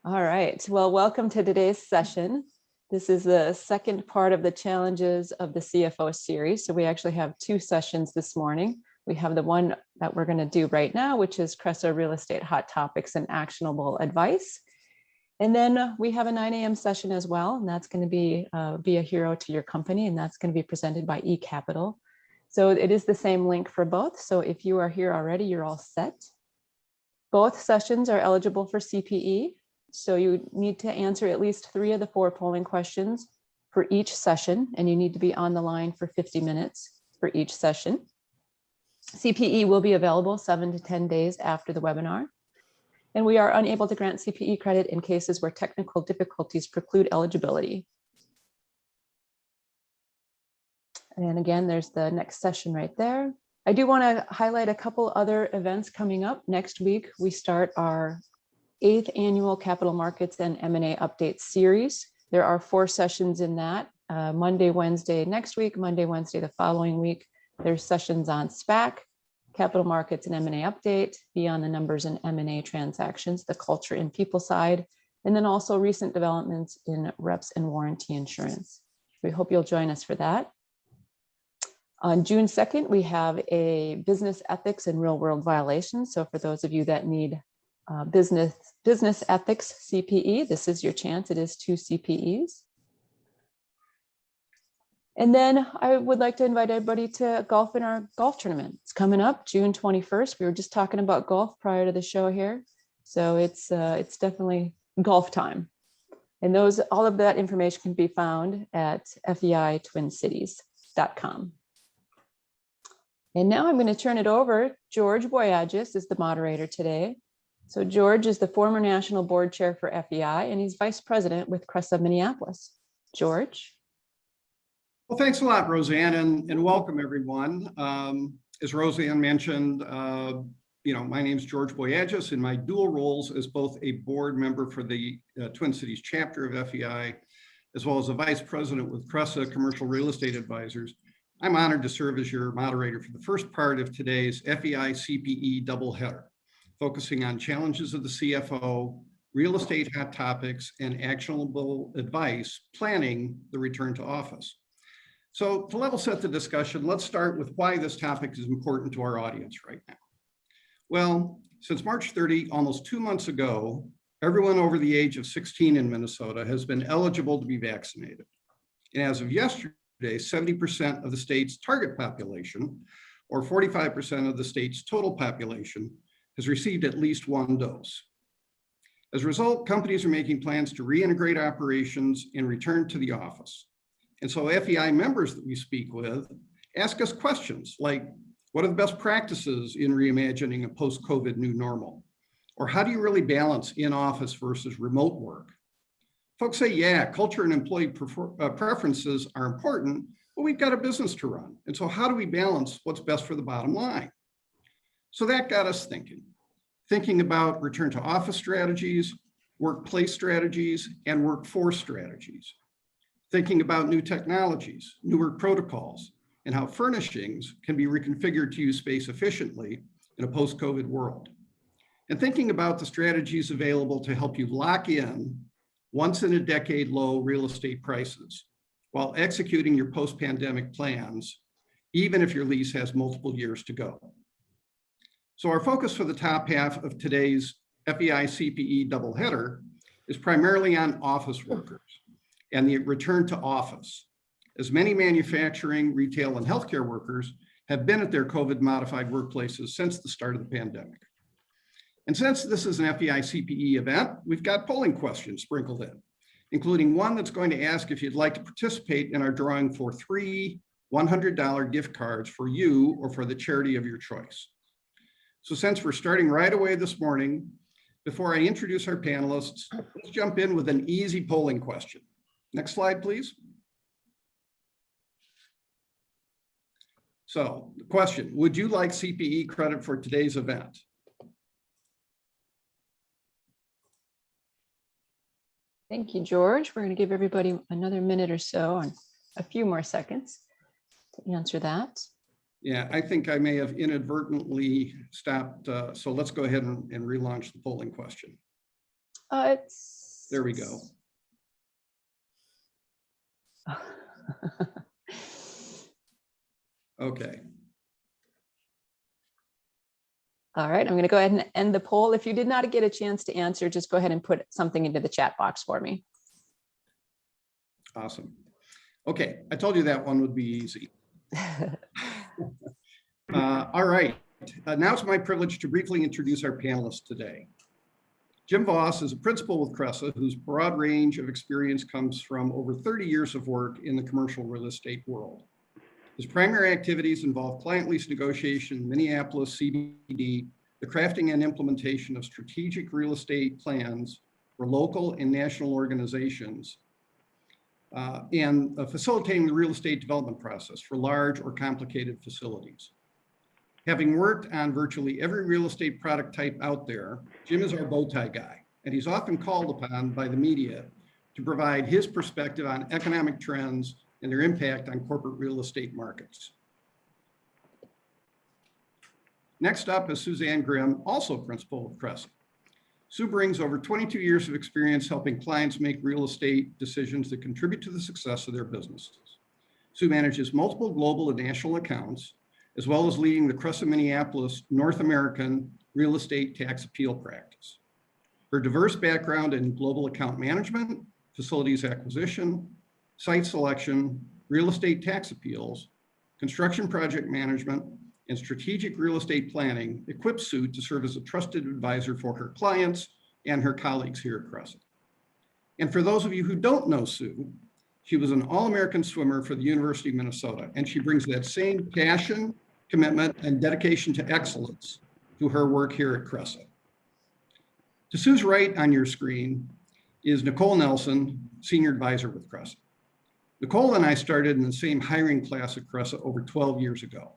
All right. Well, welcome to today's session. This is the second part of the challenges of the CFO series. So we actually have two sessions this morning. We have the one that we're going to do right now, which is Cresa Real Estate Hot Topics and Actionable Advice. And then we have a 9 a.m. session as well, and that's going to be a hero to your company, and that's going to be presented by eCapital. So it is the same link for both. So if you are here already, you're all set. Both sessions are eligible for CPE. So you need to answer at least 3 of the 4 polling questions for each session, and you need to be on the line for 50 minutes for each session. CPE will be available 7 to 10 days after the webinar. And we are unable to grant CPE credit in cases where technical difficulties preclude eligibility. And again, there's the next session right there. I do want to highlight a couple other events coming up. Next week, we start our 8th annual Capital Markets and M&A Update series. There are 4 sessions in that, Monday, Wednesday next week, Monday, Wednesday the following week. There's sessions on SPAC, Capital Markets and M&A Update, Beyond the Numbers and M&A Transactions, the culture and people side, and then also recent developments in reps and warranty insurance. We hope you'll join us for that. On June 2nd, we have a business ethics and real world violations. So for those of you that need business ethics CPE, this is your chance. It is 2 CPEs. And then I would like to invite everybody to golf in our golf tournament. It's coming up June 21st. We were just talking about golf prior to the show here. So it's definitely golf time. And all of that information can be found at feitwincities.com. And now I'm going to turn it over. George Boyagis is the moderator today. So George is the former national board chair for FEI, and he's vice president with Cresa Minneapolis. George. Well, thanks a lot, Roseanne, and welcome everyone. As Roseanne mentioned, my name is George Boyagis, in my dual roles as both a board member for the Twin Cities chapter of FEI, as well as a vice president with Cresa Commercial Real Estate Advisors. I'm honored to serve as your moderator for the first part of today's FEI CPE doubleheader, focusing on challenges of the CFO, real estate hot topics, and actionable advice planning the return to office. So to level set the discussion, let's start with why this topic is important to our audience right now. Well, since March 30, almost 2 months ago, everyone over the age of 16 in Minnesota has been eligible to be vaccinated. And as of yesterday, 70% of the state's target population, or 45% of the state's total population, has received at least 1 dose. As a result, companies are making plans to reintegrate operations and return to the office. And so FEI members that we speak with ask us questions like, what are the best practices in reimagining a post-COVID new normal? Or how do you really balance in-office versus remote work? Folks say, yeah, culture and employee preferences are important, but we've got a business to run. And so how do we balance what's best for the bottom line? So that got us thinking about return to office strategies, workplace strategies, and workforce strategies. Thinking about new technologies, new work protocols, and how furnishings can be reconfigured to use space efficiently in a post-COVID world. And thinking about the strategies available to help you lock in once in a decade low real estate prices while executing your post-pandemic plans, even if your lease has multiple years to go. So our focus for the top half of today's FEI CPE doubleheader is primarily on office workers and the return to office, as many manufacturing, retail, and healthcare workers have been at their COVID-modified workplaces since the start of the pandemic. And since this is an FEI CPE event, we've got polling questions sprinkled in, including one that's going to ask if you'd like to participate in our drawing for 3 $100 gift cards for you or for the charity of your choice. So since we're starting right away this morning, before I introduce our panelists, let's jump in with an easy polling question. Next slide, please. So the question, would you like CPE credit for today's event? Thank you, George. We're going to give everybody another minute or so and a few more seconds to answer that. Yeah, I think I may have inadvertently stopped. So let's go ahead and relaunch the polling question. It's. There we go. Okay. All right, I'm going to go ahead and end the poll. If you did not get a chance to answer, just go ahead and put something into the chat box for me. Awesome. Okay, I told you that one would be easy. All right, now it's my privilege to briefly introduce our panelists today. Jim Voss is a principal with Cresa, whose broad range of experience comes from over 30 years of work in the commercial real estate world. His primary activities involve client lease negotiation, Minneapolis CBD, the crafting and implementation of strategic real estate plans for local and national organizations, and facilitating the real estate development process for large or complicated facilities. Having worked on virtually every real estate product type out there, Jim is our bow tie guy, and he's often called upon by the media to provide his perspective on economic trends and their impact on corporate real estate markets. Next up is Suzanne Grimm, also principal of Cresa. Sue brings over 22 years of experience helping clients make real estate decisions that contribute to the success of their businesses. Sue manages multiple global and national accounts, as well as leading the Cresa Minneapolis North American real estate tax appeal practice. Her diverse background in global account management, facilities acquisition, site selection, real estate tax appeals, construction project management, and strategic real estate planning equips Sue to serve as a trusted advisor for her clients and her colleagues here at Cresa. And for those of you who don't know Sue, she was an All-American swimmer for the University of Minnesota, and she brings that same passion, commitment, and dedication to excellence to her work here at Cresa. To Sue's right on your screen is Nicole Nelson, Senior Advisor with Cresa. Nicole and I started in the same hiring class at Cresa over 12 years ago.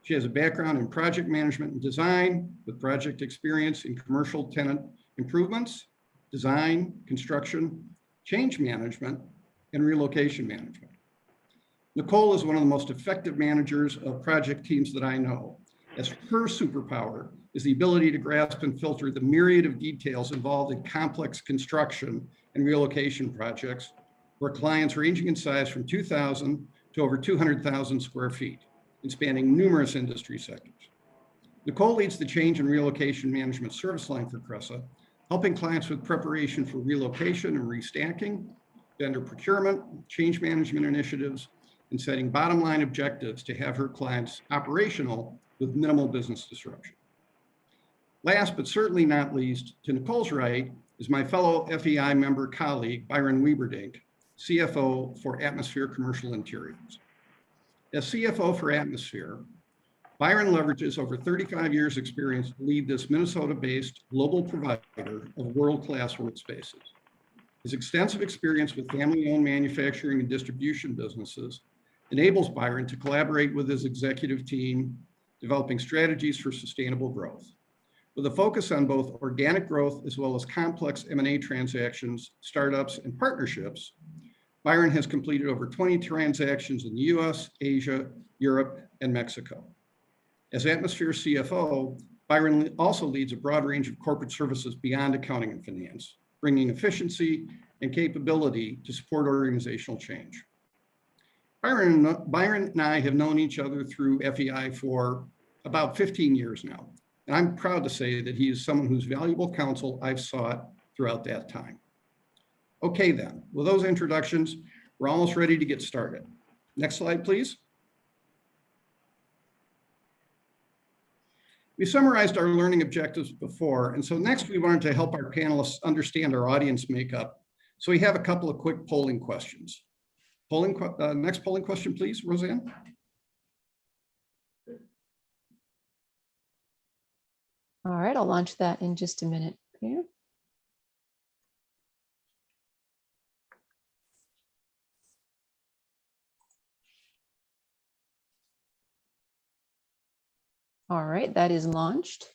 She has a background in project management and design with project experience in commercial tenant improvements, design, construction, change management, and relocation management. Nicole is one of the most effective managers of project teams that I know, as her superpower is the ability to grasp and filter the myriad of details involved in complex construction and relocation projects for clients ranging in size from 2,000 to over 200,000 square feet and spanning numerous industry sectors. Nicole leads the change and relocation management service line for Cresa, helping clients with preparation for relocation and restacking, vendor procurement, change management initiatives, and setting bottom line objectives to have her clients operational with minimal business disruption. Last but certainly not least, to Nicole's right is my fellow FEI member colleague, Byron Wieberdink, CFO for Atmosphere Commercial Interiors. As CFO for Atmosphere, Byron leverages over 35 years experience to lead this Minnesota-based global provider of world-class workspaces. His extensive experience with family-owned manufacturing and distribution businesses enables Byron to collaborate with his executive team, developing strategies for sustainable growth. With a focus on both organic growth as well as complex M&A transactions, startups, and partnerships, Byron has completed over 20 transactions in the US, Asia, Europe, and Mexico. As Atmosphere CFO, Byron also leads a broad range of corporate services beyond accounting and finance, bringing efficiency and capability to support organizational change. Byron and I have known each other through FEI for about 15 years now, and I'm proud to say that he is someone whose valuable counsel I've sought throughout that time. Okay then, with those introductions, we're almost ready to get started. Next slide, please. We summarized our learning objectives before, and so next we wanted to help our panelists understand our audience makeup. So we have a couple of quick polling questions. Next polling question, please, Roseanne. All right, I'll launch that in just a minute here. All right, that is launched.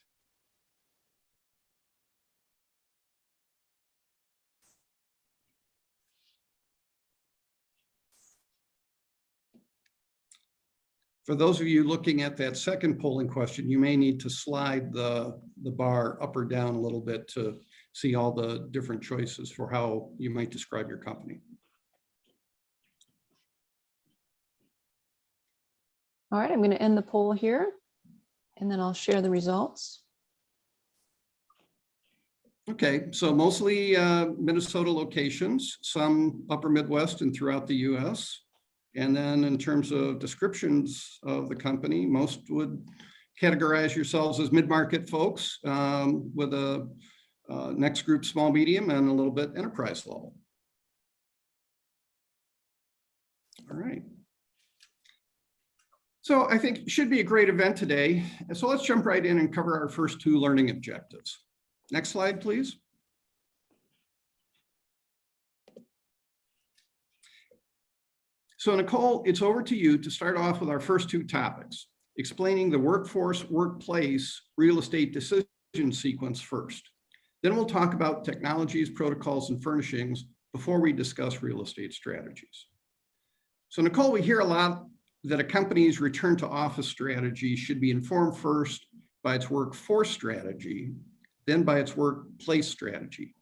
For those of you looking at that second polling question, you may need to slide the bar up or down a little bit to see all the different choices for how you might describe your company. All right, I'm going to end the poll here, and then I'll share the results. Okay, so mostly Minnesota locations, some upper Midwest and throughout the US. And then in terms of descriptions of the company, most would categorize yourselves as mid-market folks with a next group small, medium, and a little bit enterprise level. All right. So I think it should be a great event today. So let's jump right in and cover our first two learning objectives. Next slide, please. So Nicole, it's over to you to start off with our first two topics, explaining the workforce, workplace, real estate decision sequence first. Then we'll talk about technologies, protocols, and furnishings before we discuss real estate strategies. So Nicole, we hear a lot that a company's return to office strategy should be informed first by its workforce strategy, then by its workplace strategy.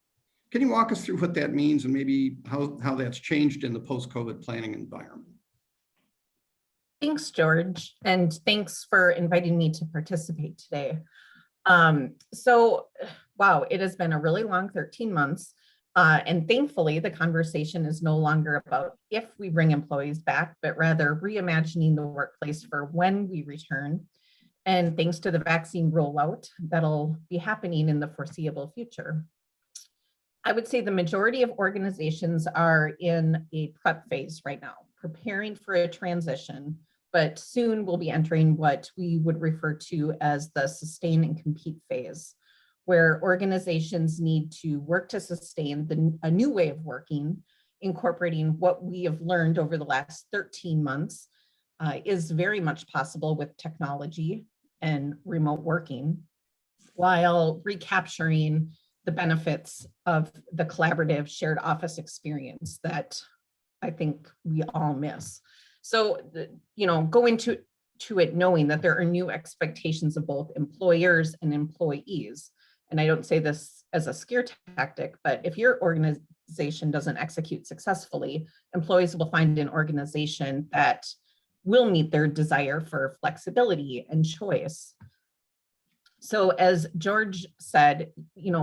Can you walk us through what that means and maybe how that's changed in the post-COVID planning environment? Thanks, George, and thanks for inviting me to participate today. Wow, it has been a really long 13 months. And thankfully, the conversation is no longer about if we bring employees back, but rather reimagining the workplace for when we return. And thanks to the vaccine rollout, that'll be happening in the foreseeable future. I would say the majority of organizations are in a prep phase right now, preparing for a transition, but soon we'll be entering what we would refer to as the sustain and compete phase, where organizations need to work to sustain a new way of working, incorporating what we have learned over the last 13 months is very much possible with technology and remote working, while recapturing the benefits of the collaborative shared office experience that I think we all miss. So, go into it knowing that there are new expectations of both employers and employees. And I don't say this as a scare tactic, but if your organization doesn't execute successfully, employees will find an organization that will meet their desire for flexibility and choice. So as George said,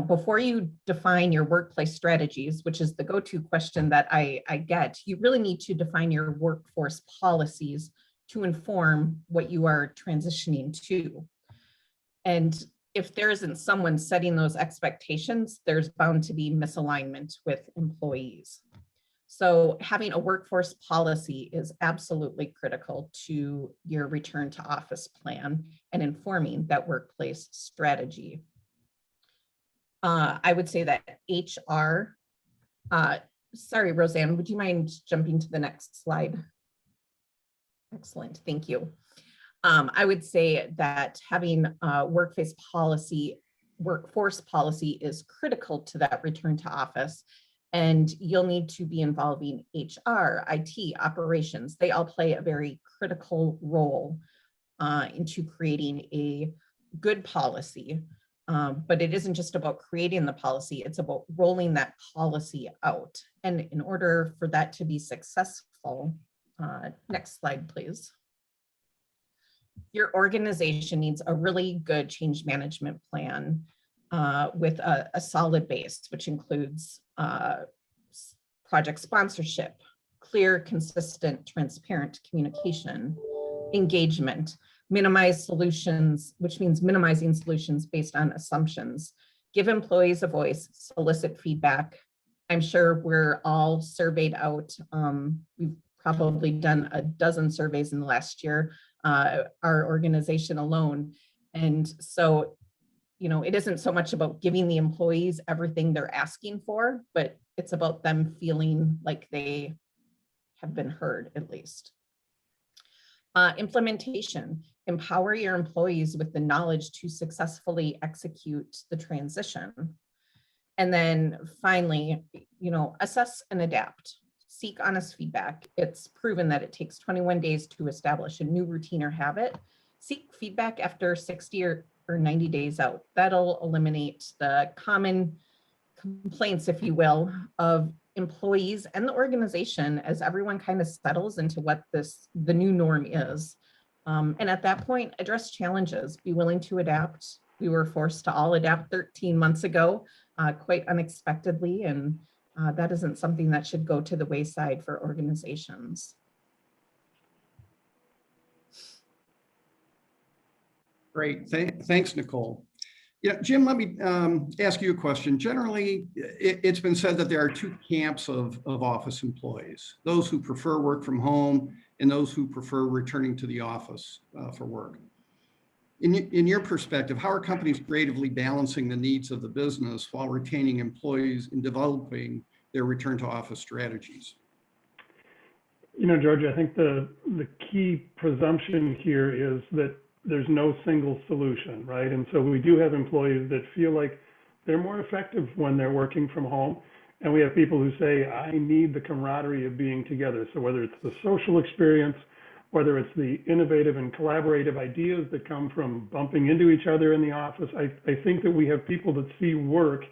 before you define your workplace strategies, which is the go-to question that I get, you really need to define your workforce policies to inform what you are transitioning to. And if there isn't someone setting those expectations, there's bound to be misalignment with employees. So having a workforce policy is absolutely critical to your return to office plan and informing that workplace strategy. I would say that HR, sorry, Roseanne, would you mind jumping to the next slide? Excellent, thank you. I would say that having a workforce policy is critical to that return to office. And you'll need to be involving HR, IT, operations. They all play a very critical role into creating a good policy. But it isn't just about creating the policy, it's about rolling that policy out. And in order for that to be successful, next slide, please. Your organization needs a really good change management plan with a solid base, which includes project sponsorship, clear, consistent, transparent communication, engagement, minimize solutions, which means minimizing solutions based on assumptions, give employees a voice, solicit feedback. I'm sure we're all surveyed out. We've probably done a dozen surveys in the last year, our organization alone. And so it isn't so much about giving the employees everything they're asking for, but it's about them feeling like they have been heard, at least. Implementation, empower your employees with the knowledge to successfully execute the transition. And then finally, assess and adapt. Seek honest feedback. It's proven that it takes 21 days to establish a new routine or habit. Seek feedback after 60 or 90 days out. That'll eliminate the common complaints, if you will, of employees and the organization as everyone kind of settles into what the new norm is. And at that point, address challenges, be willing to adapt. We were forced to all adapt 13 months ago, quite unexpectedly, and that isn't something that should go to the wayside for organizations. Great, thanks, Nicole. Yeah, Jim, let me ask you a question. Generally, it's been said that there are two camps of office employees, those who prefer work from home and those who prefer returning to the office for work. In your perspective, how are companies creatively balancing the needs of the business while retaining employees and developing their return to office strategies? You know, George, I think the key presumption here is that there's no single solution, right? And so we do have employees that feel like they're more effective when they're working from home. And we have people who say, I need the camaraderie of being together. So whether it's the social experience, whether it's the innovative and collaborative ideas that come from bumping into each other in the office, I think that we have people that see work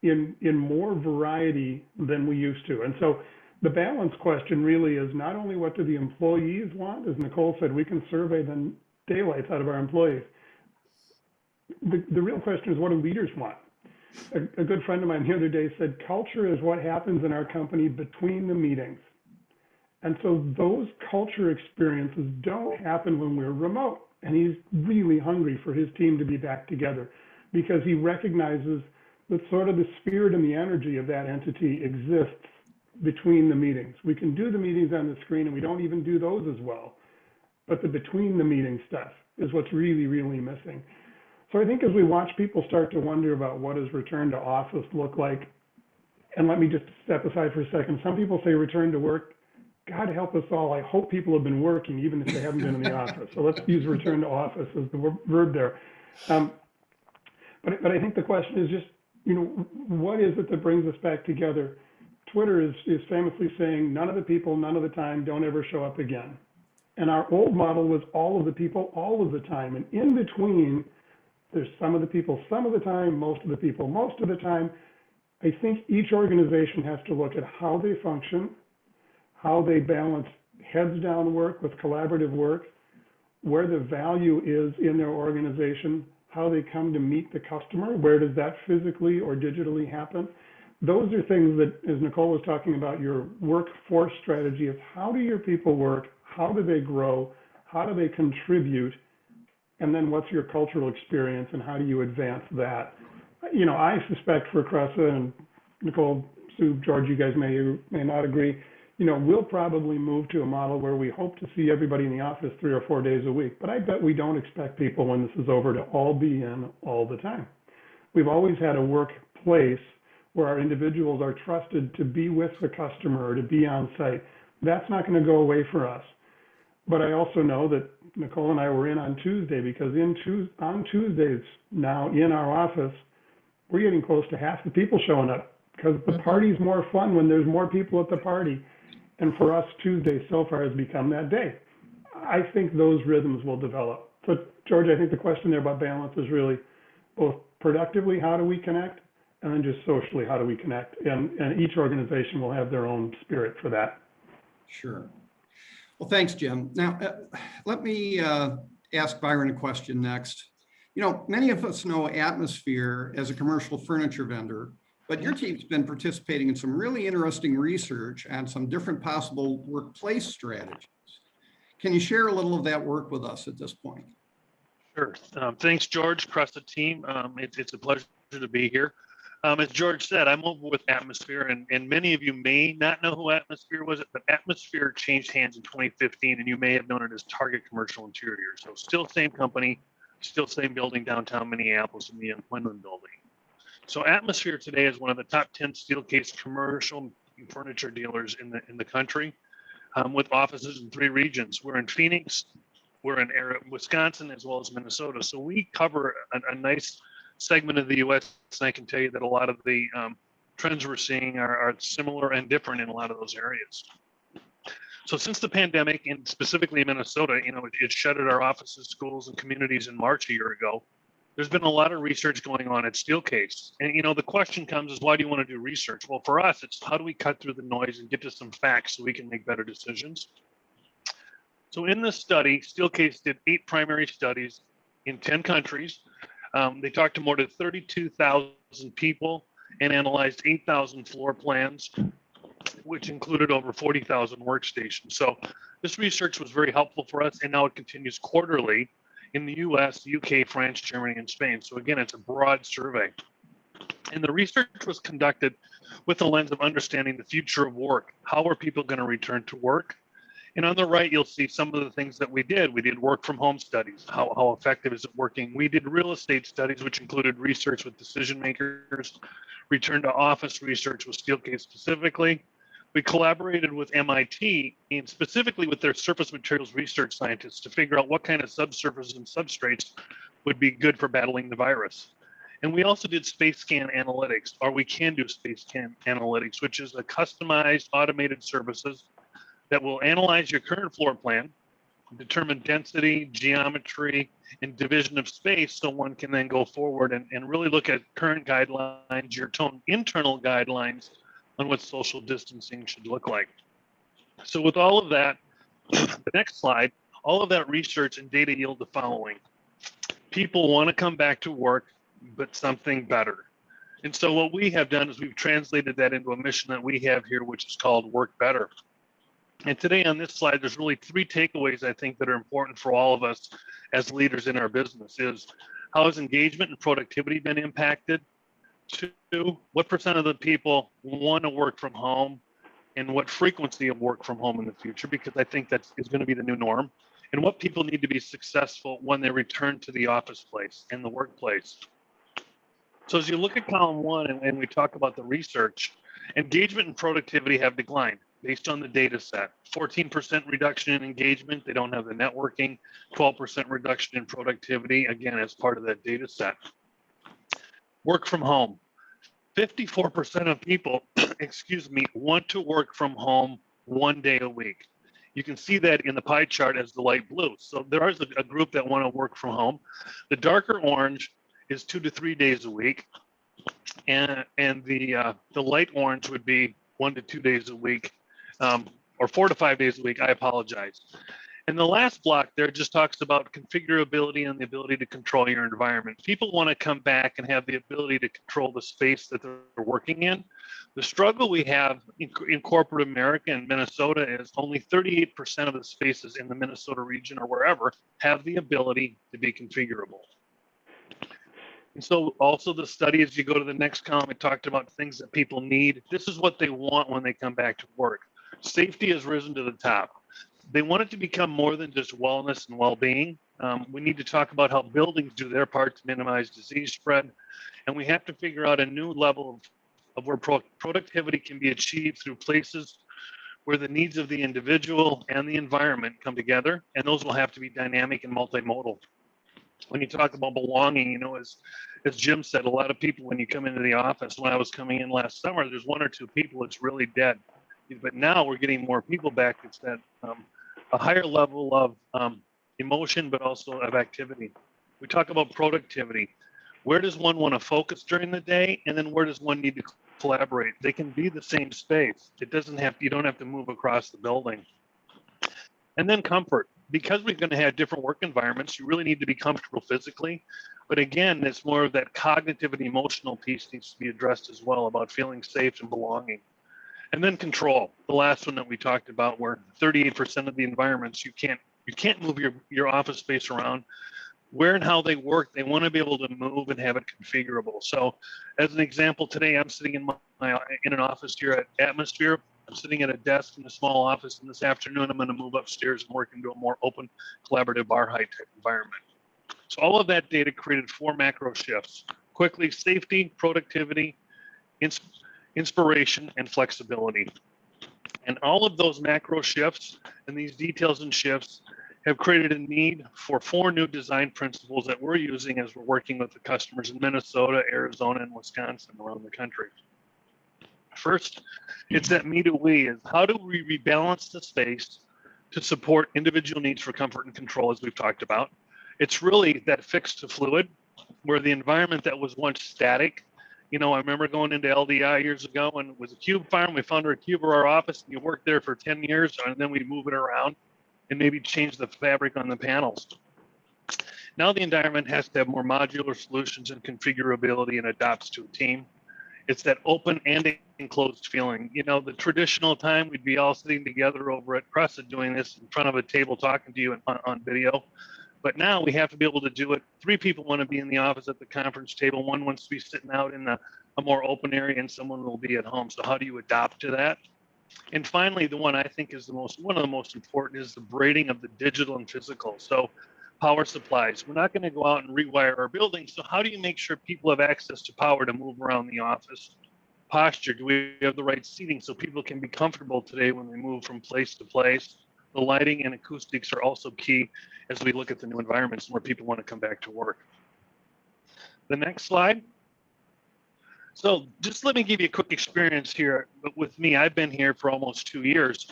in more variety than we used to. And so the balance question really is not only what do the employees want, as Nicole said, we can survey the daylights out of our employees. The real question is, what do leaders want? A good friend of mine the other day said, culture is what happens in our company between the meetings. And so those culture experiences don't happen when we're remote. And he's really hungry for his team to be back together because he recognizes that sort of the spirit and the energy of that entity exists between the meetings. We can do the meetings on the screen and we don't even do those as well. But the between the meeting stuff is what's really, really missing. So I think as we watch people start to wonder about what does return to office look like, and let me just step aside for a second. Some people say return to work. God help us all. I hope people have been working even if they haven't been in the office. So let's use return to office as the verb there. But I think the question is just, you know, what is it that brings us back together? Twitter is famously saying, none of the people, none of the time, don't ever show up again. And our old model was all of the people, all of the time. And in between, there's some of the people, some of the time, most of the people, most of the time. I think each organization has to look at how they function, how they balance heads down work with collaborative work, where the value is in their organization, how they come to meet the customer, where does that physically or digitally happen? Those are things that, as Nicole was talking about, your workforce strategy of how do your people work, how do they grow, how do they contribute, and then what's your cultural experience and how do you advance that? You know, I suspect for Cresa, and Nicole, Sue, George, you guys may or may not agree, you know, we'll probably move to a model where we hope to see everybody in the office 3 or 4 days a week. But I bet we don't expect people when this is over to all be in all the time. We've always had a workplace where our individuals are trusted to be with the customer or to be on site. That's not going to go away for us. But I also know that Nicole and I were in on Tuesday because on Tuesdays now in our office, we're getting close to half the people showing up because the party's more fun when there's more people at the party. And for us, Tuesday so far has become that day. I think those rhythms will develop. So George, I think the question there about balance is really both productively, how do we connect? And then just socially, how do we connect? And each organization will have their own spirit for that. Sure. Well, thanks, Jim. Now, let me ask Byron a question next. You know, many of us know Atmosphere as a commercial furniture vendor, but your team's been participating in some really interesting research on some different possible workplace strategies. Can you share a little of that work with us at this point? Sure. Thanks, George, Cresa team. It's a pleasure to be here. As George said, I'm over with Atmosphere, and many of you may not know who Atmosphere was, but Atmosphere changed hands in 2015, and you may have known it as Target Commercial Interiors. So still same company, still same building downtown Minneapolis in the Quinlan building. So Atmosphere today is one of the top 10 Steelcase commercial furniture dealers in the country, with offices in 3 regions. We're in Phoenix, we're in Wisconsin, as well as Minnesota. So we cover a nice segment of the U.S. And I can tell you that a lot of the trends we're seeing are similar and different in a lot of those areas. So since the pandemic, and specifically Minnesota, you know, it shuttered our offices, schools, and communities in March a year ago. there's been a lot of research going on at Steelcase. And, you know, the question comes is, why do you want to do research? Well, for us, it's how do we cut through the noise and get to some facts so we can make better decisions? So in this study, Steelcase did 8 primary studies in 10 countries. They talked to more than 32,000 people and analyzed 8,000 floor plans, which included over 40,000 workstations. So this research was very helpful for us, and now it continues quarterly in the US, UK, France, Germany, and Spain. So again, it's a broad survey. And the research was conducted with the lens of understanding the future of work. How are people going to return to work? And on the right, you'll see some of the things that we did. We did work from home studies. How effective is it working? We did real estate studies, which included research with decision makers, return to office research with Steelcase specifically. We collaborated with MIT and specifically with their surface materials research scientists to figure out what kind of subsurfaces and substrates would be good for battling the virus. And we also did space scan analytics, or we can do space scan analytics, which is a customized automated services that will analyze your current floor plan, determine density, geometry, and division of space so one can then go forward and really look at current guidelines, your own internal guidelines on what social distancing should look like. So with all of that, the next slide, all of that research and data yield the following. People want to come back to work, but something better. And so what we have done is we've translated that into a mission that we have here, which is called Work Better. And today on this slide, there's really 3 takeaways I think that are important for all of us as leaders in our business is how has engagement and productivity been impacted? 2, what % of the people want to work from home and what frequency of work from home in the future? Because I think that is going to be the new norm. And what people need to be successful when they return to the office place and the workplace. So as you look at column 1 and we talk about the research, engagement and productivity have declined based on the data set. 14% reduction in engagement, they don't have the networking, 12% reduction in productivity, again, as part of that data set. Work from home. 54% of people, excuse me, want to work from home 1 day a week. You can see that in the pie chart as the light blue. So there is a group that want to work from home. The darker orange is 2 to 3 days a week. And the light orange would be 1 to 2 days a week, or 4 to 5 days a week, I apologize. And the last block there just talks about configurability and the ability to control your environment. People want to come back and have the ability to control the space that they're working in. The struggle we have in corporate America and Minnesota is only 38% of the spaces in the Minnesota region or wherever have the ability to be configurable. And so also the study, as you go to the next column, it talked about things that people need. This is what they want when they come back to work. Safety has risen to the top. They want it to become more than just wellness and well-being. We need to talk about how buildings do their part to minimize disease spread. And we have to figure out a new level of where productivity can be achieved through places where the needs of the individual and the environment come together. And those will have to be dynamic and multimodal. When you talk about belonging, you know, as Jim said, a lot of people, when you come into the office, when I was coming in last summer, there's 1 or 2 people, it's really dead. But now we're getting more people back. It's that a higher level of emotion, but also of activity. We talk about productivity. Where does one want to focus during the day? And then where does one need to collaborate? They can be the same space. It doesn't have, you don't have to move across the building. And then comfort. Because we're going to have different work environments, you really need to be comfortable physically. But again, it's more of that cognitive and emotional piece needs to be addressed as well, about feeling safe and belonging. And then control, the last one that we talked about, where 38% of the environments you can't move your office space around. Where and how they work, they want to be able to move and have it configurable. So as an example, today I'm sitting in an office here at Atmosphere. I'm sitting at a desk in a small office, and this afternoon I'm going to move upstairs and work into a more open, collaborative bar height type environment. So all of that data created 4 macro shifts: quickly, safety, productivity, inspiration, and flexibility. And all of those macro shifts and these details and shifts have created a need for 4 new design principles that we're using as we're working with the customers in Minnesota, Arizona, and Wisconsin around the country. First, it's that me to we, is how do we rebalance the space to support individual needs for comfort and control, as we've talked about. It's really that fixed to fluid. where the environment that was once static, you know, I remember going into LDI years ago and it was a cube farm. We found our cube or our office, and you worked there for 10 years, and then we move it around and maybe change the fabric on the panels. Now the environment has to have more modular solutions and configurability and adapts to a team. It's that open and enclosed feeling. You know, the traditional time we'd be all sitting together over at Cresa doing this in front of a table talking to you on video. But now we have to be able to do it. 3 people want to be in the office at the conference table. 1 wants to be sitting out in a more open area, and someone will be at home. So how do you adapt to that? And finally, the one I think is one of the most important is the braiding of the digital and physical. So power supplies. We're not going to go out and rewire our buildings. So how do you make sure people have access to power to move around the office? Posture. Do we have the right seating so people can be comfortable today when they move from place to place? The lighting and acoustics are also key as we look at the new environments where people want to come back to work. The next slide. So just let me give you a quick experience here. But with me, I've been here for almost 2 years.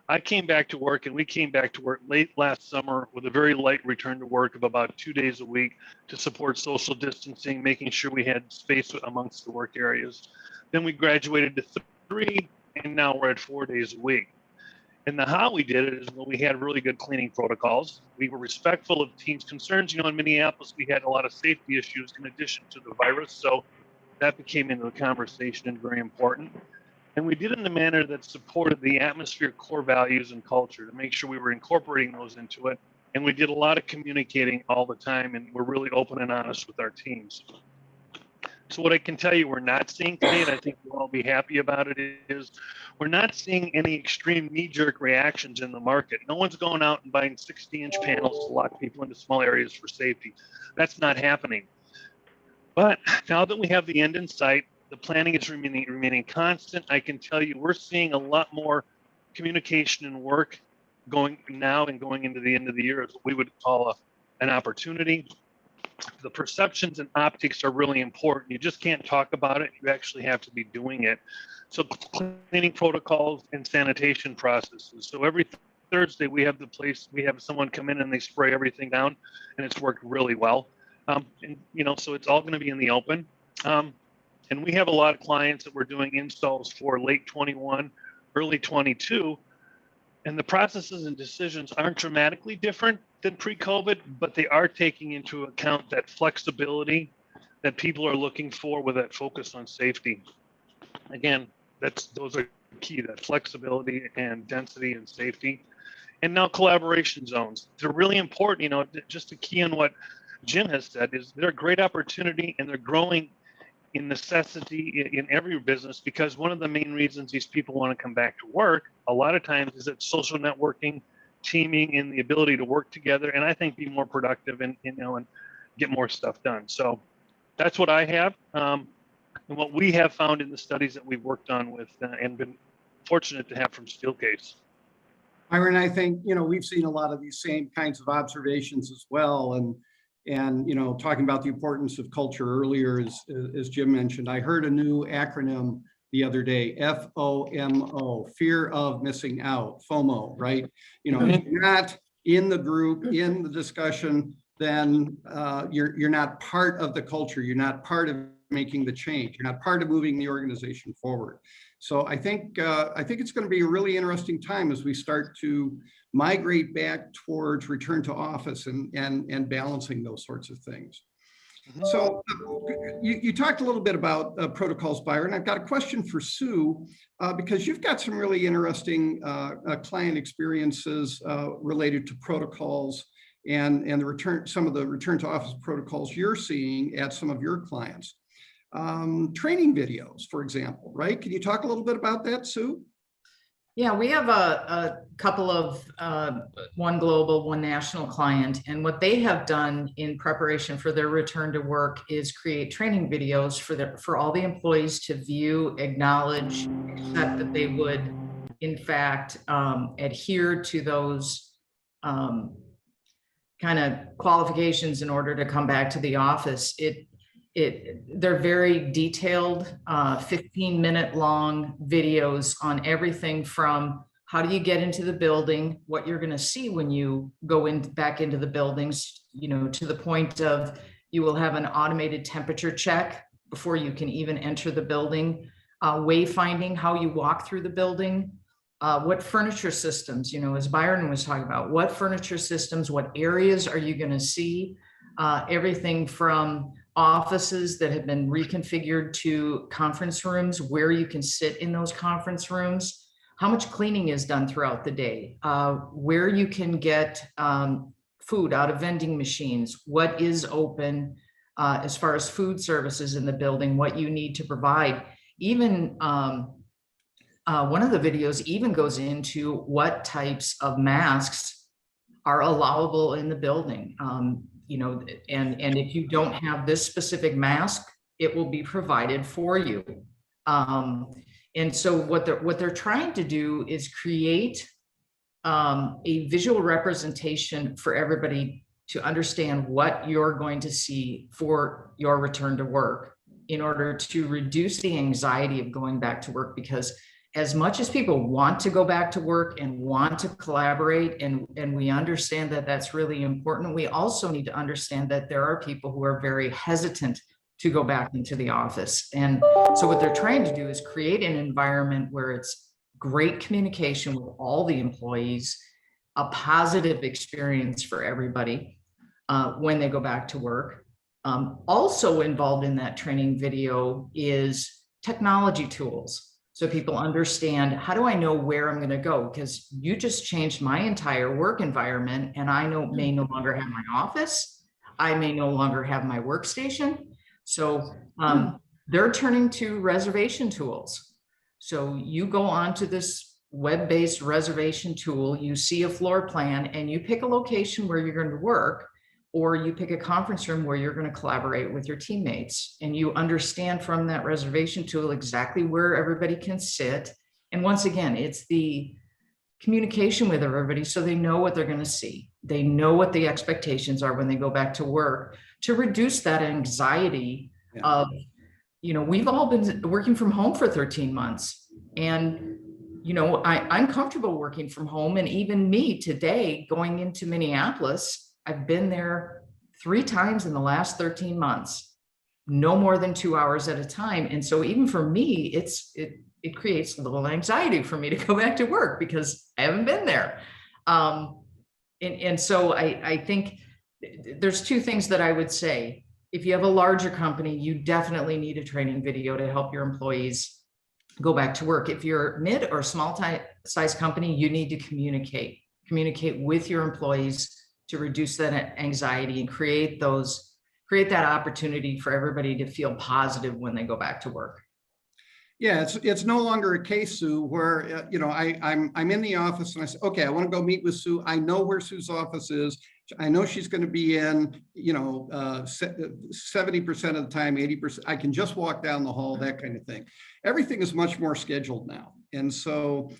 I came back to work, and we came back to work late last summer with a very light return to work of about 2 days a week to support social distancing, making sure we had space amongst the work areas. Then we graduated to 3, and now we're at 4 days a week. And the how we did it is we had really good cleaning protocols. We were respectful of teams' concerns. You know, in Minneapolis, we had a lot of safety issues in addition to the virus. So that became into the conversation and very important. And we did it in a manner that supported the atmosphere, core values, and culture to make sure we were incorporating those into it. And we did a lot of communicating all the time, and we're really open and honest with our teams. So what I can tell you we're not seeing today, and I think we'll all be happy about it, is we're not seeing any extreme knee-jerk reactions in the market. No one's going out and buying 60-inch panels to lock people into small areas for safety. That's not happening. But now that we have the end in sight, the planning is remaining constant. I can tell you we're seeing a lot more communication and work going now and going into the end of the year is what we would call an opportunity. The perceptions and optics are really important. You just can't talk about it. You actually have to be doing it. So cleaning protocols and sanitation processes. So every Thursday we have someone come in and they spray everything down, and it's worked really well. And you know, so it's all going to be in the open. And we have a lot of clients that we're doing installs for late 21, early 22. And the processes and decisions aren't dramatically different than pre-COVID, but they are taking into account that flexibility that people are looking for with that focus on safety. Again, those are key, that flexibility and density and safety. And now collaboration zones. They're really important, you know, just to key on what Jim has said, is they're a great opportunity, and they're growing in necessity in every business, because one of the main reasons these people want to come back to work a lot of times is that social networking, teaming, and the ability to work together, and I think be more productive and, you know, and get more stuff done. So that's what I have, and what we have found in the studies that we've worked on with and been fortunate to have from Steelcase. Byron, I think, you know, we've seen a lot of these same kinds of observations as well. And you know, talking about the importance of culture earlier, as Jim mentioned, I heard a new acronym the other day, FOMO, fear of missing out, FOMO, right? You know, if you're not in the group, in the discussion, then you're not part of the culture. You're not part of making the change. You're not part of moving the organization forward. So I think it's going to be a really interesting time as we start to migrate back towards return to office and balancing those sorts of things. So you talked a little bit about protocols, Byron. I've got a question for Sue, because you've got some really interesting client experiences related to protocols and some of the return to office protocols you're seeing at some of your clients. Training videos, for example, right? Can you talk a little bit about that, Sue? Yeah, we have a couple of one global, one national client, and what they have done in preparation for their return to work is create training videos for all the employees to view, acknowledge, accept that they would, in fact, adhere to those kind of qualifications in order to come back to the office. They're very detailed, 15-minute long videos on everything from how do you get into the building, what you're going to see when you go back into the buildings, you know, to the point of, You will have an automated temperature check before you can even enter the building. Wayfinding, how you walk through the building. What furniture systems, as Byron was talking about, what furniture systems, what areas are you going to see? Everything from offices that have been reconfigured to conference rooms, where you can sit in those conference rooms, how much cleaning is done throughout the day, where you can get food out of vending machines, what is open as far as food services in the building, what you need to provide. Even one of the videos even goes into what types of masks are allowable in the building. And if you don't have this specific mask, it will be provided for you. And so what they're trying to do is create a visual representation for everybody to understand what you're going to see for your return to work in order to reduce the anxiety of going back to work. Because as much as people want to go back to work and want to collaborate, and we understand that that's really important, we also need to understand that there are people who are very hesitant to go back into the office. And so what they're trying to do is create an environment where it's great communication with all the employees, a positive experience for everybody when they go back to work. Also involved in that training video is technology tools. So people understand, how do I know where I'm going to go? Because you just changed my entire work environment, and I may no longer have my office. I may no longer have my workstation. So they're turning to reservation tools. So you go onto this web-based reservation tool, you see a floor plan, and you pick a location where you're going to work, or you pick a conference room where you're going to collaborate with your teammates, and you understand from that reservation tool exactly where everybody can sit. And once again, it's the communication with everybody so they know what they're going to see. They know what the expectations are when they go back to work, to reduce that anxiety of, we've all been working from home for 13 months. And, I'm comfortable working from home. And even me today, going into Minneapolis, I've been there 3 times in the last 13 months, no more than 2 hours at a time. And so even for me, it creates a little anxiety for me to go back to work because I haven't been there. And so I think there's 2 things that I would say. If you have a larger company, you definitely need a training video to help your employees go back to work. If you're mid or small size company, you need to communicate with your employees to reduce that anxiety and create that opportunity for everybody to feel positive when they go back to work. Yeah, it's no longer a case, Sue, where I'm in the office and I say, okay, I want to go meet with Sue. I know where Sue's office is. I know she's going to be in 70% of the time, 80%. I can just walk down the hall, that kind of thing. Everything is much more scheduled now. And so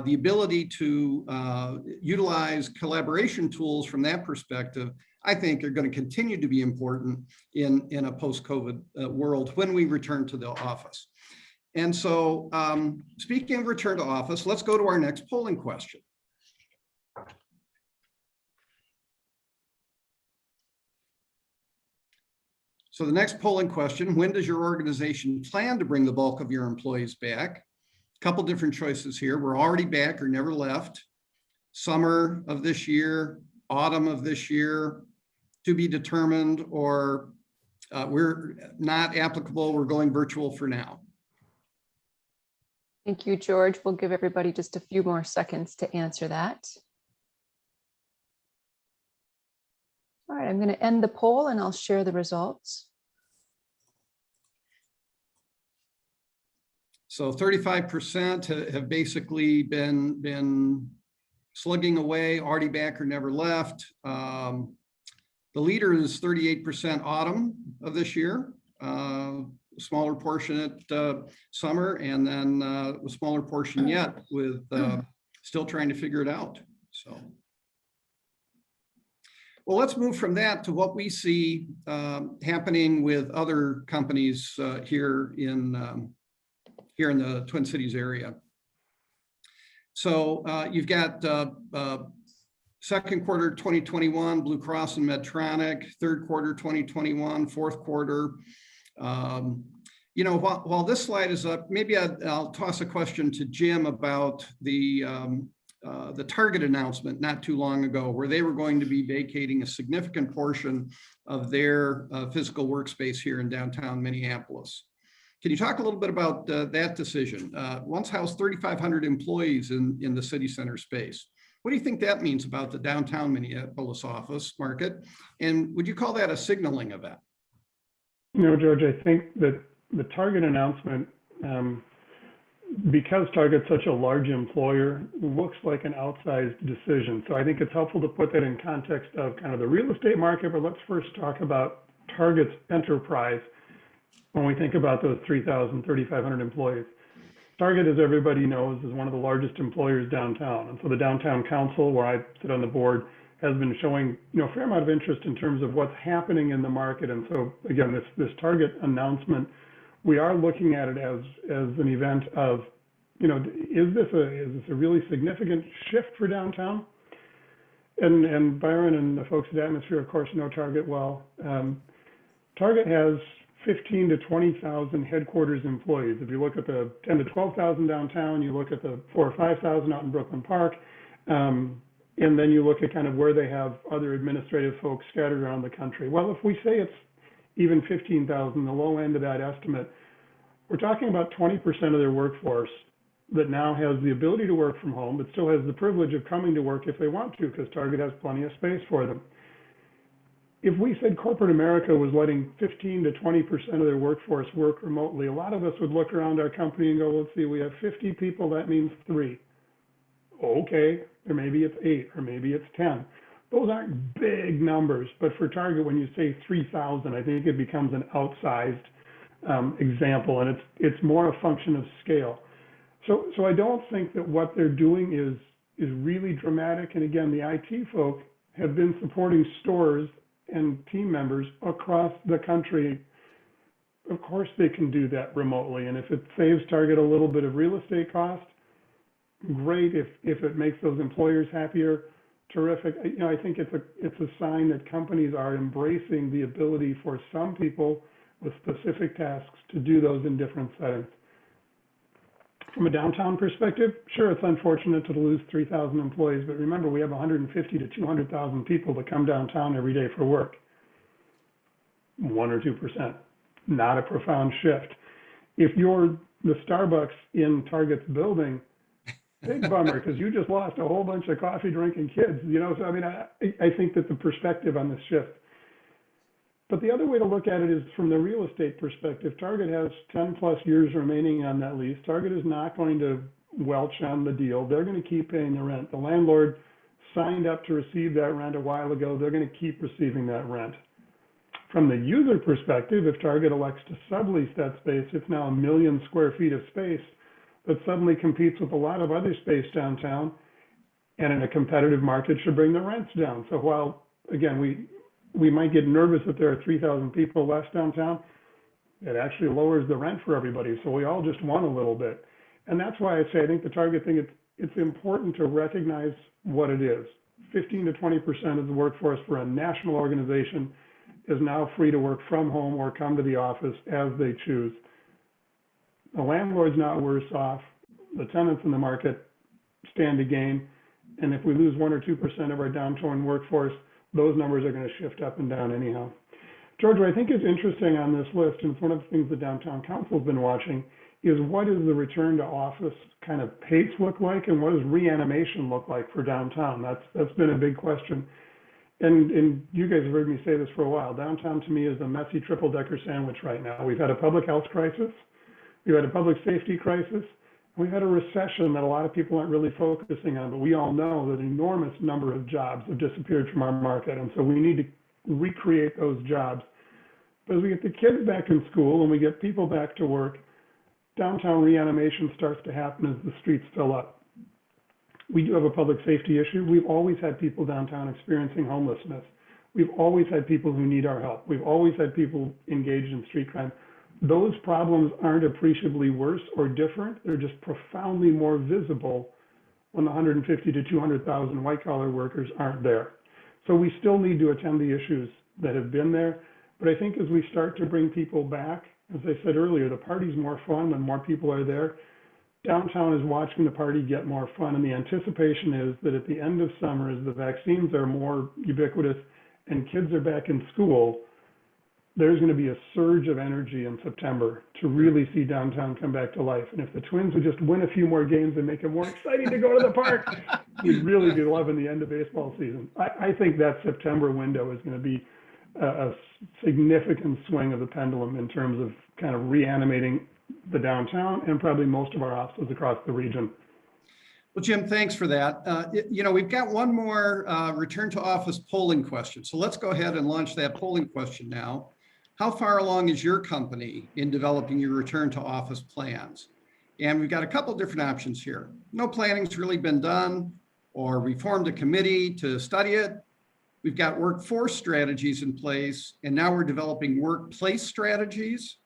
the ability to utilize collaboration tools from that perspective, I think are going to continue to be important in a post-COVID world when we return to the office. And so speaking of return to office, let's go to our next polling question. So the next polling question, when does your organization plan to bring the bulk of your employees back? A couple different choices here. We're already back or never left. Summer of this year, autumn of this year, to be determined, or we're not applicable, we're going virtual for now. Thank you, George. We'll give everybody just a few more seconds to answer that. All right, I'm going to end the poll and I'll share the results. So 35% have basically been slugging away, already back or never left. The leader is 38% autumn of this year, smaller portion at summer, and then a smaller portion yet with still trying to figure it out. So. Well, let's move from that to what we see happening with other companies here in the Twin Cities area. So you've got Second quarter 2021, Blue Cross and Medtronic. Third quarter 2021, fourth quarter. You know, while this slide is up, maybe I'll toss a question to Jim about the Target announcement not too long ago, where they were going to be vacating a significant portion of their physical workspace here in downtown Minneapolis. Can you talk a little bit about that decision? Once housed 3,500 employees in the city center space. What do you think that means about the downtown Minneapolis office market? And would you call that a signaling event? You know, George, I think that the Target announcement, because Target's such a large employer, looks like an outsized decision. So I think it's helpful to put that in context of kind of the real estate market, but let's first talk about Target's enterprise when we think about those 3,500 employees. Target, as everybody knows, is one of the largest employers downtown. And so the Downtown Council, where I sit on the board, has been showing, you know, a fair amount of interest in terms of what's happening in the market. And so again, this Target announcement, we are looking at it as an event of, you know, is this a really significant shift for downtown? And Byron and the folks at Atmosphere, of course, know Target well. Target has 15 to 20,000 headquarters employees. If you look at the 10 to 12,000 downtown, you look at the 4,000 or 5,000 out in Brooklyn Park, and then you look at kind of where they have other administrative folks scattered around the country. Well, if we say it's even 15,000, the low end of that estimate, we're talking about 20% of their workforce that now has the ability to work from home, but still has the privilege of coming to work if they want to, because Target has plenty of space for them. If we said corporate America was letting 15 to 20% of their workforce work remotely, a lot of us would look around our company and go, let's see, we have 50 people, that means 3. Okay, or maybe it's 8, or maybe it's 10. Those aren't big numbers, but for Target, when you say 3,000, I think it becomes an outsized example, and it's more a function of scale. So I don't think that what they're doing is really dramatic. And again, the IT folk have been supporting stores and team members across the country. Of course, they can do that remotely, and if it saves Target a little bit of real estate cost, great. If it makes those employers happier, terrific. You know, I think it's a sign that companies are embracing the ability for some people with specific tasks to do those in different settings. From a downtown perspective, sure, it's unfortunate to lose 3,000 employees, but remember, we have 150 to 200,000 people that come downtown every day for work. 1 or 2%, not a profound shift. If you're the Starbucks in Target's building, big bummer, because you just lost a whole bunch of coffee drinking kids, you know? So, I mean, I think that the perspective on this shift. But the other way to look at it is from the real estate perspective. Target has 10 plus years remaining on that lease. Target is not going to welch on the deal. They're going to keep paying the rent. The landlord signed up to receive that rent a while ago. They're going to keep receiving that rent. From the user perspective, if Target elects to sublease that space, it's now 1 million square feet of space that suddenly competes with a lot of other space downtown, and in a competitive market should bring the rents down. So while, again, we might get nervous if there are 3,000 people less downtown, it actually lowers the rent for everybody. So we all just won a little bit. And that's why I say I think the Target thing, it's important to recognize what it is. 15 to 20% of the workforce for a national organization is now free to work from home or come to the office as they choose. The landlord's not worse off. The tenants in the market stand to gain. And if we lose 1 or 2% of our downtown workforce, those numbers are going to shift up and down anyhow. George, what I think is interesting on this list, and it's one of the things the Downtown Council's been watching, is what does the return to office kind of pace look like, and what does reanimation look like for downtown? That's been a big question. And you guys have heard me say this for a while. Downtown to me is a messy triple-decker sandwich right now. We've had a public health crisis, we've had a public safety crisis, we've had a recession that a lot of people aren't really focusing on, but we all know that an enormous number of jobs have disappeared from our market. And so we need to recreate those jobs. But as we get the kids back in school and we get people back to work, downtown reanimation starts to happen as the streets fill up. We do have a public safety issue. We've always had people downtown experiencing homelessness. We've always had people who need our help. We've always had people engaged in street crime. Those problems aren't appreciably worse or different. They're just profoundly more visible when the 150 to 200,000 white collar workers aren't there. So we still need to attend the issues that have been there. But I think as we start to bring people back, as I said earlier, the party's more fun when more people are there. Downtown is watching the party get more fun, and the anticipation is that at the end of summer, as the vaccines are more ubiquitous and kids are back in school, there's going to be a surge of energy in September to really see downtown come back to life. And if the Twins would just win a few more games and make it more exciting to go to the park, we'd really be loving the end of baseball season. I think that September window is going to be a significant swing of the pendulum in terms of kind of reanimating the downtown and probably most of our offices across the region. Well, Jim, thanks for that. We've got one more return to office polling question. So let's go ahead and launch that polling question now. How far along is your company in developing your return to office plans? And we've got a couple different options here. No planning's really been done, or we formed a committee to study it. We've got workforce strategies in place, and now we're developing workplace strategies.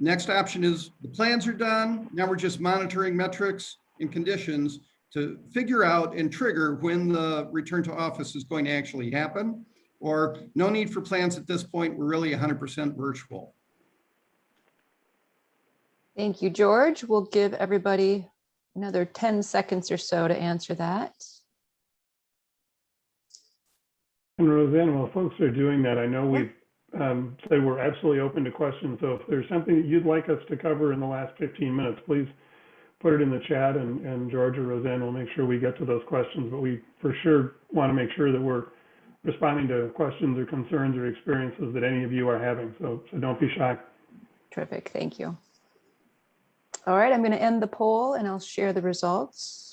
Next option is the plans are done. Now we're just monitoring metrics and conditions to figure out and trigger when the return to office is going to actually happen, or no need for plans at this point. We're really 100% virtual. Thank you, George. We'll give everybody another 10 seconds or so to answer that. And Roseanne, while folks are doing that, I know we've said we're absolutely open to questions. So if there's something that you'd like us to cover in the last 15 minutes, please put it in the chat, and George or Roseanne will make sure we get to those questions. But we for sure want to make sure that we're responding to questions or concerns or experiences that any of you are having. So don't be shy. Terrific, thank you. All right, I'm going to end the poll and I'll share the results.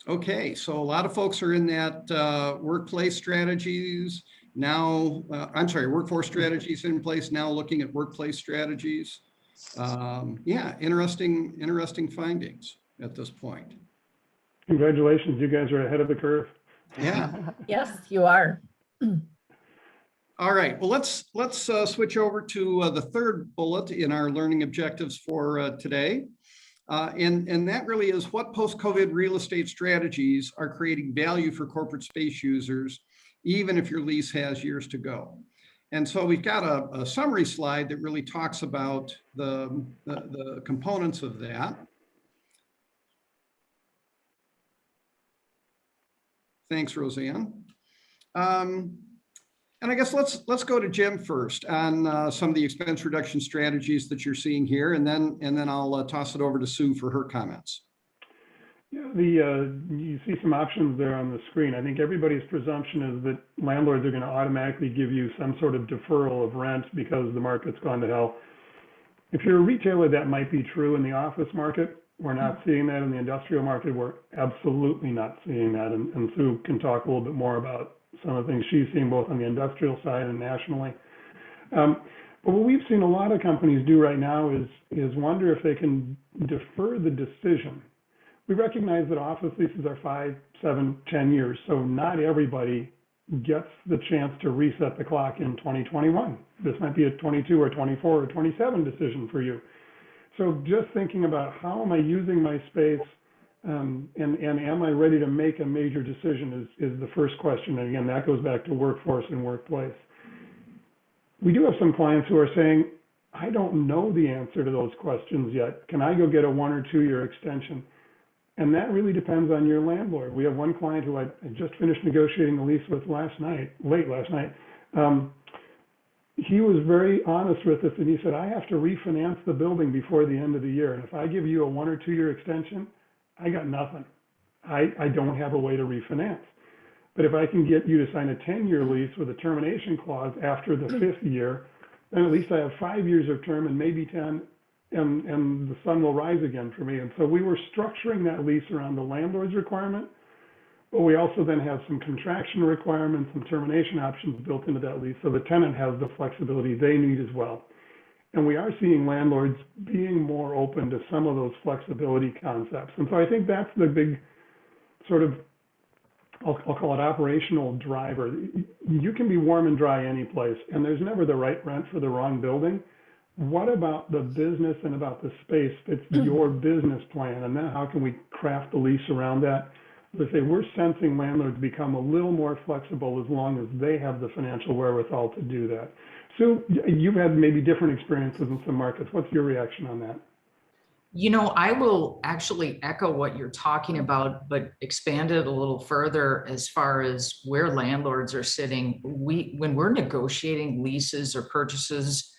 Okay, so a lot of folks are in that workplace strategies now. Workforce strategies in place now, looking at workplace strategies. Yeah, interesting findings at this point. Congratulations, you guys are ahead of the curve. Yeah. Yes, you are. All right, well, let's switch over to the third bullet in our learning objectives for today. And that really is what post-COVID real estate strategies are creating value for corporate space users, even if your lease has years to go. And so we've got a summary slide that really talks about the components of that. Thanks, Roseanne. And I guess let's go to Jim first on some of the expense reduction strategies that you're seeing here, and then I'll toss it over to Sue for her comments. Yeah, you see some options there on the screen. I think everybody's presumption is that landlords are going to automatically give you some sort of deferral of rent because the market's gone to hell. If you're a retailer, that might be true in the office market. We're not seeing that in the industrial market. We're absolutely not seeing that. And Sue can talk a little bit more about some of the things she's seeing both on the industrial side and nationally. But what we've seen a lot of companies do right now is wonder if they can defer the decision. We recognize that office leases are 5, 7, 10 years, so not everybody gets the chance to reset the clock in 2021. This might be a 22 or 24 or 27 decision for you. So just thinking about how am I using my space, and am I ready to make a major decision is the first question. And again, that goes back to workforce and workplace. We do have some clients who are saying, I don't know the answer to those questions yet. Can I go get a 1 or 2 year extension? And that really depends on your landlord. We have one client who I just finished negotiating the lease with late last night. He was very honest with us, and he said, I have to refinance the building before the end of the year. And if I give you a 1 or 2 year extension, I got nothing. I don't have a way to refinance. But if I can get you to sign a 10-year lease with a termination clause after the 5th year, then at least I have 5 years of term and maybe 10, and the sun will rise again for me. And so we were structuring that lease around the landlord's requirement, but we also then have some contraction requirements and termination options built into that lease. So the tenant has the flexibility they need as well. And we are seeing landlords being more open to some of those flexibility concepts. And so I think that's the big sort of, I'll call it operational driver. You can be warm and dry any place, and there's never the right rent for the wrong building. what about the business and about the space fits your business plan? And then how can we craft the lease around that? They say we're sensing landlords become a little more flexible as long as they have the financial wherewithal to do that. So you've had maybe different experiences in some markets. What's your reaction on that? You know, I will actually echo what you're talking about, but expand it a little further as far as where landlords are sitting. When we're negotiating leases or purchases,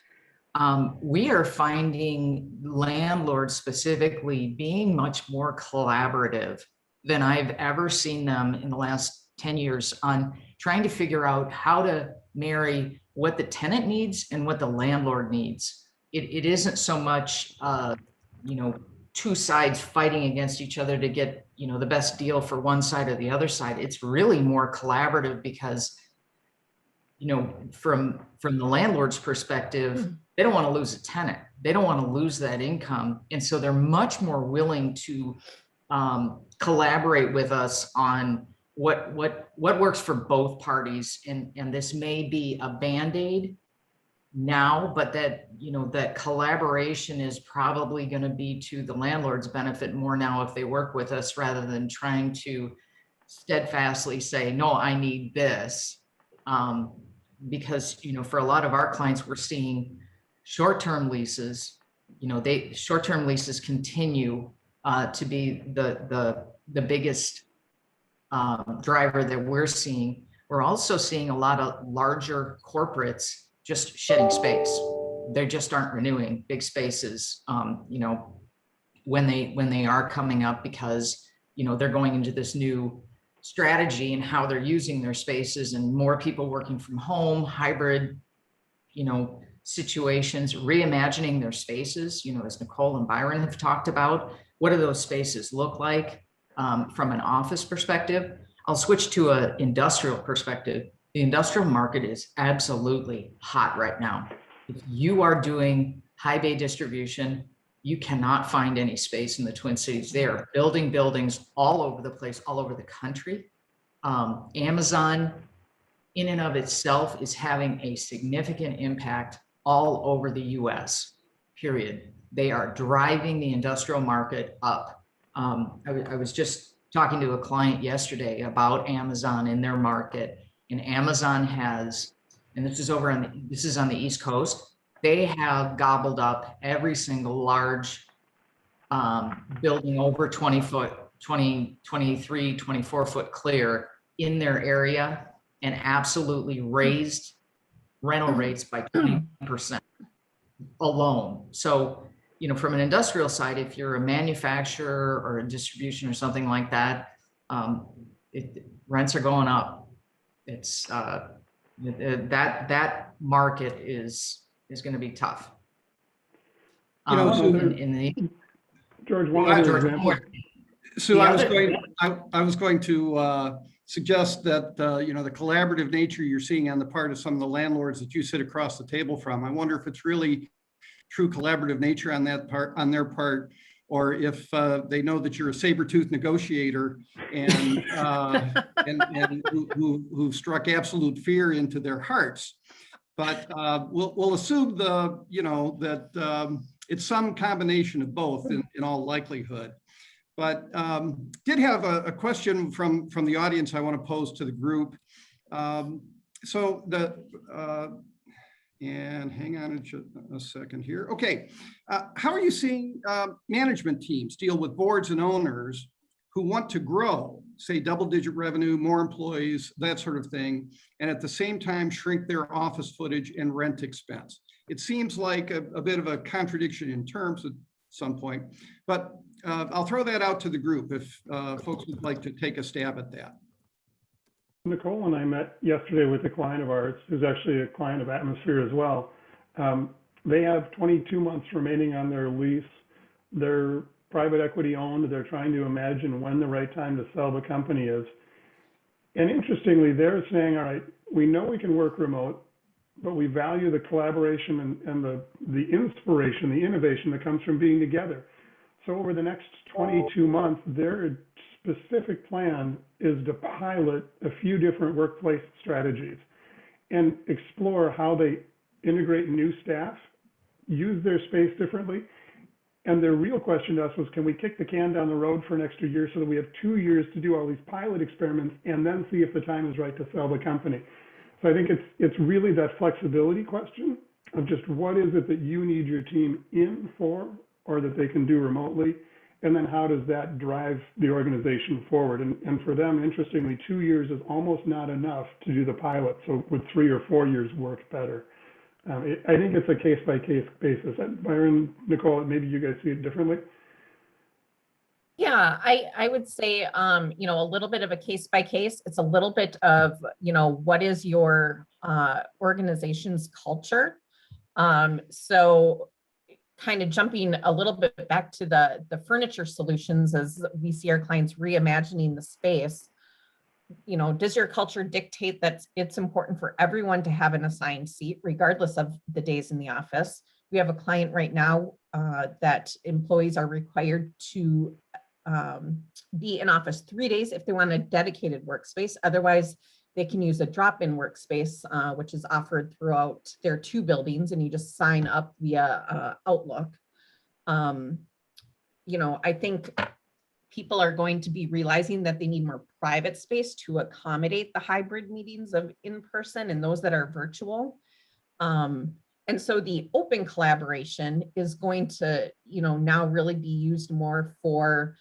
we are finding landlords specifically being much more collaborative than I've ever seen them in the last 10 years on trying to figure out how to marry what the tenant needs and what the landlord needs. It isn't so much, two sides fighting against each other to get, the best deal for one side or the other side. It's really more collaborative because, from the landlord's perspective, they don't want to lose a tenant. They don't want to lose that income. And so they're much more willing to collaborate with us on what works for both parties. And this may be a Band-Aid now, but that collaboration is probably going to be to the landlord's benefit more now if they work with us rather than trying to steadfastly say, no, I need this. Because, for a lot of our clients, we're seeing short-term leases, short-term leases continue to be the biggest driver that we're seeing. We're also seeing a lot of larger corporates just shedding space. They just aren't renewing big spaces, when they are coming up because, they're going into this new strategy and how they're using their spaces and more people working from home, hybrid, situations, reimagining their spaces, as Nicole and Byron have talked about. What do those spaces look like from an office perspective? I'll switch to an industrial perspective. The industrial market is absolutely hot right now. If you are doing high bay distribution, you cannot find any space in the Twin Cities. They are building buildings all over the place, all over the country. Amazon in and of itself is having a significant impact all over the US, period. They are driving the industrial market up. I was just talking to a client yesterday about Amazon in their market. And Amazon has, and this is on the East Coast, they have gobbled up every single large building over 20 foot, 20, 23, 24 foot clear in their area and absolutely raised rental rates by 20% alone. So, from an industrial side, if you're a manufacturer or a distribution or something like that, rents are going up. It's that market is going to be tough. George, one other example. So I was going to suggest that the collaborative nature you're seeing on the part of some of the landlords that you sit across the table from. I wonder if it's really true collaborative nature on their part, or if they know that you're a saber-toothed negotiator and who struck absolute fear into their hearts. But we'll assume that it's some combination of both in all likelihood. But did have a question from the audience I want to pose to the group. And hang on a second here. Okay, how are you seeing management teams deal with boards and owners who want to grow, say double-digit revenue, more employees, that sort of thing, and at the same time shrink their office footage and rent expense? It seems like a bit of a contradiction in terms at some point, but I'll throw that out to the group if folks would like to take a stab at that. Nicole and I met yesterday with a client of ours who's actually a client of Atmosphere as well. They have 22 months remaining on their lease. They're private equity owned. They're trying to imagine when the right time to sell the company is. And interestingly, they're saying, all right, we know we can work remote, but we value the collaboration and the inspiration, the innovation that comes from being together. So over the next 22 months, their specific plan is to pilot a few different workplace strategies and explore how they integrate new staff use their space differently. And their real question to us was, can we kick the can down the road for an extra year so that we have 2 years to do all these pilot experiments and then see if the time is right to sell the company? So I think it's really that flexibility question of just what is it that you need your team in for or that they can do remotely, and then how does that drive the organization forward? And for them, interestingly, 2 years is almost not enough to do the pilot. So would 3 or 4 years work better? I think it's a case-by-case basis. Byron, Nicole, maybe you guys see it differently. Yeah, I would say, you know, a little bit of a case by case. It's a little bit of, you know, what is your organization's culture? So kind of jumping a little bit back to the furniture solutions as we see our clients reimagining the space. You know, does your culture dictate that it's important for everyone to have an assigned seat, regardless of the days in the office? We have a client right now that employees are required to be in office 3 days if they want a dedicated workspace. Otherwise, they can use a drop-in workspace, which is offered throughout their 2 buildings, and you just sign up via Outlook. You know, I think people are going to be realizing that they need more private space to accommodate the hybrid meetings of in-person and those that are virtual. And so the open collaboration is going to, you know, now really be used more for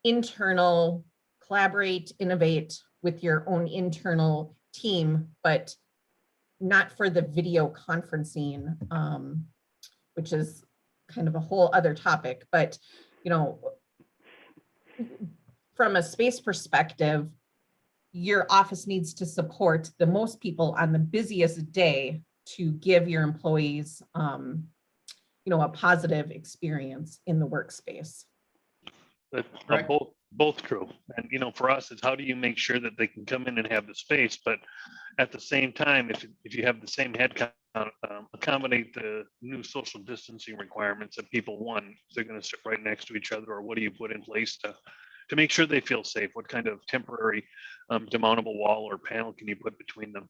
internal collaborate, innovate with your own internal team, but not for the video conferencing, which is kind of a whole other topic. But, you know, from a space perspective, your office needs to support the most people on the busiest day to give your employees, you know, a positive experience in the workspace. Right. Both true. And, you know, for us, it's how do you make sure that they can come in and have the space, but at the same time, if you have the same head count, accommodate the new social distancing requirements that people want, they're going to sit right next to each other, or what do you put in place to make sure they feel safe? What kind of temporary demountable wall or panel can you put between them?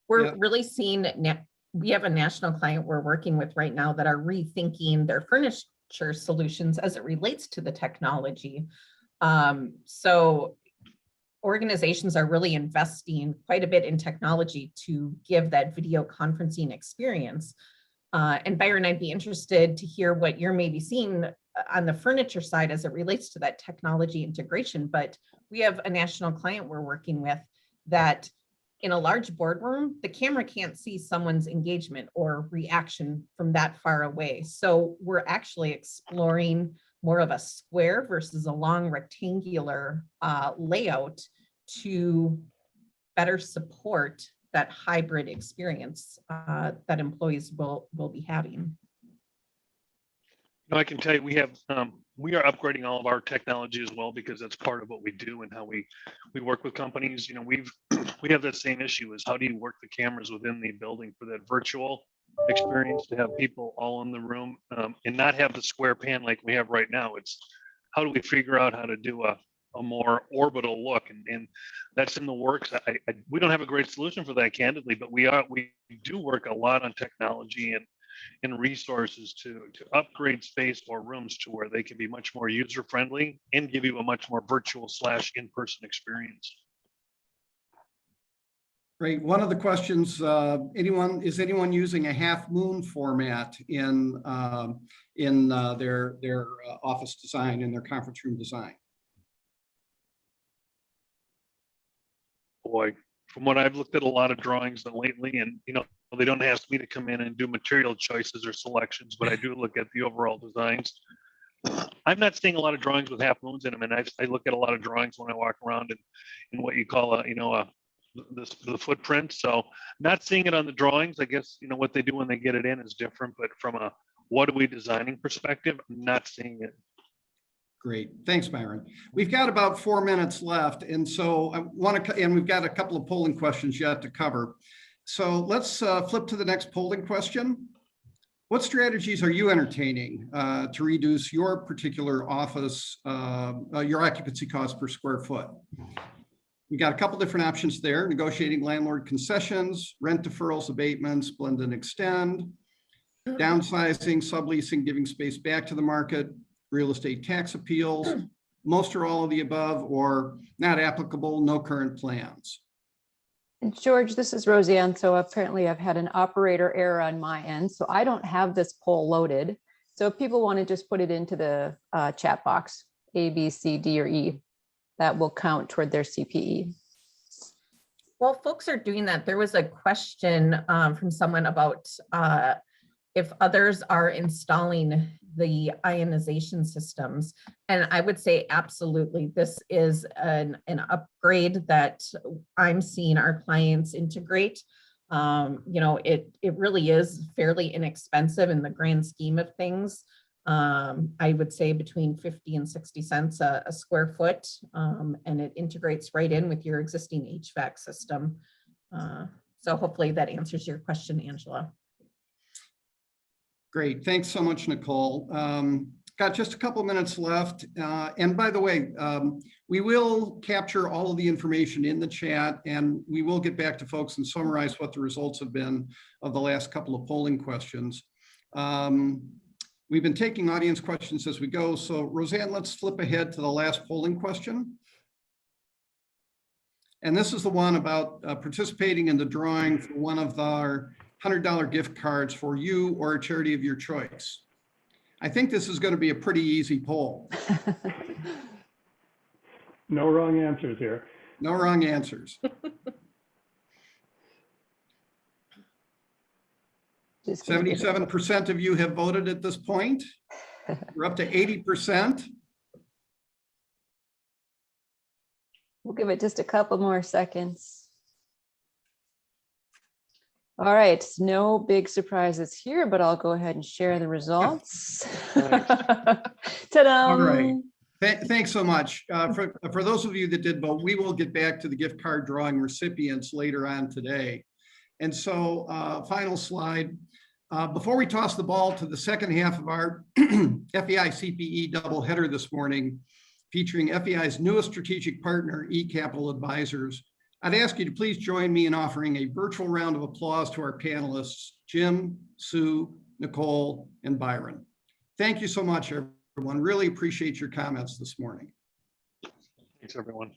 We're really seeing, we have a national client we're working with right now that are rethinking their furniture solutions as it relates to the technology. So organizations are really investing quite a bit in technology to give that video conferencing experience. And Byron, I'd be interested to hear what you're maybe seeing on the furniture side as it relates to that technology integration. But we have a national client we're working with that in a large boardroom, the camera can't see someone's engagement or reaction from that far away. So we're actually exploring more of a square versus a long rectangular layout to better support that hybrid experience that employees will be having. No, I can tell you, we are upgrading all of our technology as well, because that's part of what we do and how we work with companies. You know, we have that same issue, is how do you work the cameras within the building for that virtual experience, to have people all in the room and not have the square pan like we have right now. It's how do we figure out how to do a more orbital look, and that's in the works. We don't have a great solution for that, candidly, but we do work a lot on technology and resources to upgrade space or rooms to where they can be much more user friendly and give you a much more virtual / in-person experience. Great. One of the questions, is anyone using a half moon format in their office design, in their conference room design? Boy, from what I've looked at a lot of drawings lately, and you know, they don't ask me to come in and do material choices or selections, but I do look at the overall designs. I'm not seeing a lot of drawings with half moons in them, and I look at a lot of drawings when I walk around in what you call the footprint. So not seeing it on the drawings. I guess, you know, what they do when they get it in is different, but from a what are we designing perspective, I'm not seeing it. Great. Thanks, Byron. We've got about 4 minutes left. And so and we've got a couple of polling questions yet to cover. So let's flip to the next polling question. What strategies are you entertaining to reduce your particular office, your occupancy cost per square foot? We got a couple different options there: negotiating landlord concessions, rent deferrals, abatements, blend and extend, downsizing, subleasing, giving space back to the market, real estate tax appeals, most or all of the above, or not applicable, no current plans. And George, this is Roseanne. So apparently I've had an operator error on my end. So I don't have this poll loaded. So if people want to just put it into the chat box, A, B, C, D, or E, that will count toward their CPE. While folks are doing that, there was a question from someone about if others are installing the ionization systems. And I would say absolutely, this is an upgrade that I'm seeing our clients integrate. It really is fairly inexpensive in the grand scheme of things. I would say between 50 and 60 cents a square foot, and it integrates right in with your existing HVAC system. So hopefully that answers your question, Angela. Great, thanks so much, Nicole. Got just a couple minutes left. And by the way, we will capture all of the information in the chat, and we will get back to folks and summarize what the results have been of the last couple of polling questions. We've been taking audience questions as we go. So Roseanne, let's flip ahead to the last polling question. And this is the one about participating in the drawing for one of our $100 gift cards for you or a charity of your choice. I think this is going to be a pretty easy poll. No wrong answers here. No wrong answers. 77% of you have voted at this point. We're up to 80%. We'll give it just a couple more seconds. All right, no big surprises here, but I'll go ahead and share the results. Ta-da! All right. Thanks so much. For those of you that did vote, we will get back to the gift card drawing recipients later on today. And so final slide. Before we toss the ball to the second half of our FEI CPE doubleheader this morning, featuring FEI's newest strategic partner, eCapital Advisors, I'd ask you to please join me in offering a virtual round of applause to our panelists, Jim, Sue, Nicole, and Byron. Thank you so much, everyone. Really appreciate your comments this morning. Thanks, everyone.